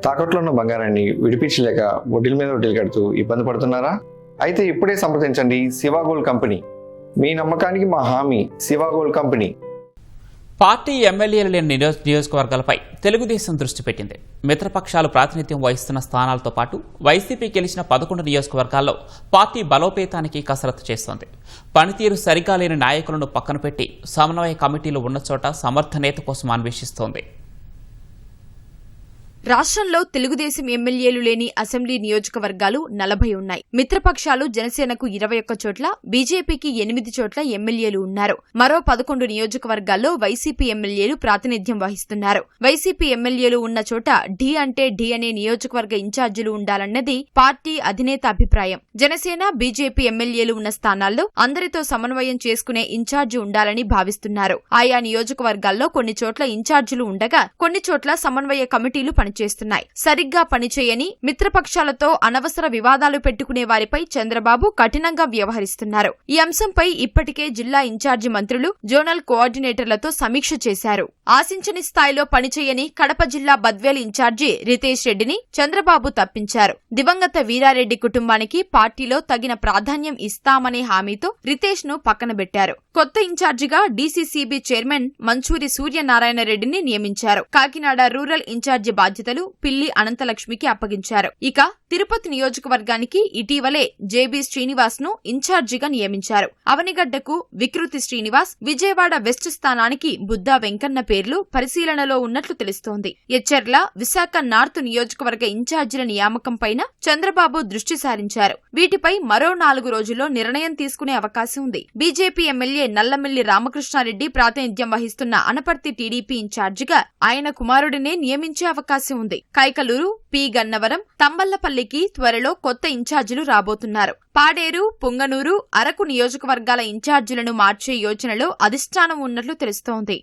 తాకట్లో ఉన్న బంగారాన్ని విడిపించలేక వడ్డీల మీద వడ్డీలు కడుతూ ఇబ్బంది పడుతున్నారా? అయితే ఇప్పుడే సంప్రదించండి శివ గోల్డ్ కంపెనీ. మీ నమ్మకానికి మా హామీ శివ గోల్డ్ కంపెనీ. పార్టీ ఎమ్మెల్యేలు లేని నియోజకవర్గాలపై తెలుగుదేశం దృష్టి పెట్టింది. మిత్రపక్షాలు ప్రాతినిధ్యం వహిస్తున్న స్థానాలతో పాటు వైసీపీ గెలిచిన 11 నియోజకవర్గాల్లో పార్టీ బలోపేతానికి కసరత్తు చేస్తోంది. పనితీరు సరిగా లేని నాయకులను పక్కన పెట్టి సమన్వయ కమిటీలు ఉన్న చోట సమర్థ నేత కోసం అన్వేషిస్తోంది. రాష్ట్రంలో తెలుగుదేశం ఎమ్మెల్యేలు లేని అసెంబ్లీ నియోజకవర్గాలు 40 ఉన్నాయి. మిత్రపక్షాలు జనసేనకు 21 చోట్ల, బీజేపీకి 8 చోట్ల ఎమ్మెల్యేలు ఉన్నారు. మరో 11 నియోజకవర్గాల్లో వైసీపీ ఎమ్మెల్యేలు ప్రాతినిధ్యం వహిస్తున్నారు. వైసీపీ ఎమ్మెల్యేలు ఉన్న చోట ఢీ అంటే ఢీ అనే నియోజకవర్గ ఇన్ఛార్జీలు ఉండాలన్నది పార్టీ అధినేత అభిప్రాయం. జనసేన, బీజేపీ ఎమ్మెల్యేలు ఉన్న స్థానాల్లో అందరితో సమన్వయం చేసుకునే ఇన్ఛార్జి ఉండాలని భావిస్తున్నారు. ఆయా నియోజకవర్గాల్లో కొన్ని చోట్ల ఇన్ఛార్జీలు ఉండగా కొన్ని చోట్ల సమన్వయ కమిటీలు చేస్తున్నాయి. సరిగ్గా పనిచేయని మిత్రపక్షాలతో అనవసర వివాదాలు పెట్టుకునే వారిపై చంద్రబాబు కఠినంగా వ్యవహరిస్తున్నారు. ఈ అంశంపై ఇప్పటికే జిల్లా ఇన్ఛార్జి మంత్రులు, జోనల్ కోఆర్డినేటర్లతో సమీక్ష చేశారు. ఆశించని స్థాయిలో పనిచేయని కడప జిల్లా బద్వేల్ ఇన్ఛార్జి రితేష్ రెడ్డిని చంద్రబాబు తప్పించారు. దివంగత వీరారెడ్డి కుటుంబానికి పార్టీలో తగిన ప్రాధాన్యం ఇస్తామనే హామీతో రితేష్ ను పక్కనబెట్టారు. కొత్త ఇన్ఛార్జిగా డీసీసీబీ చైర్మన్ మంచూరి సూర్యనారాయణ రెడ్డిని నియమించారు. కాకినాడ రూరల్ ఇన్ఛార్జి బాధ్యతలు పిల్లి అనంతలక్ష్మికి అప్పగించారు. ఇక తిరుపతి నియోజకవర్గానికి ఇటీవలే జేబీ శ్రీనివాస్ ను ఇన్ఛార్జిగా నియమించారు. అవనిగడ్డకు వికృతి శ్రీనివాస్, విజయవాడ వెస్ట్ స్థానానికి బుద్దా వెంకన్న పేర్లు పరిశీలనలో ఉన్నట్లు తెలుస్తోంది. ఎచ్చెర్ల, విశాఖ నార్త్ నియోజకవర్గ ఇన్ఛార్జీల నియామకంపైన చంద్రబాబు దృష్టి సారించారు. వీటిపై మరో 4 రోజుల్లో నిర్ణయం తీసుకునే అవకాశం ఉంది. బీజేపీ ఎమ్మెల్యే నల్లమిల్లి రామకృష్ణారెడ్డి ప్రాతినిధ్యం వహిస్తున్న అనపర్తి టీడీపీ ఇన్ఛార్జిగా ఆయన కుమారుడినే నియమించే అవకాశం ఉంది. కైకలూరు, పి గన్నవరం, తంబళ్లపల్లికి త్వరలో కొత్త ఇన్ఛార్జీలు రాబోతున్నారు. పాడేరు, పుంగనూరు, అరకు నియోజకవర్గాల ఇన్ఛార్జీలను మార్చే యోచనలో అధిష్టానం ఉన్నట్లు తెలుస్తోంది.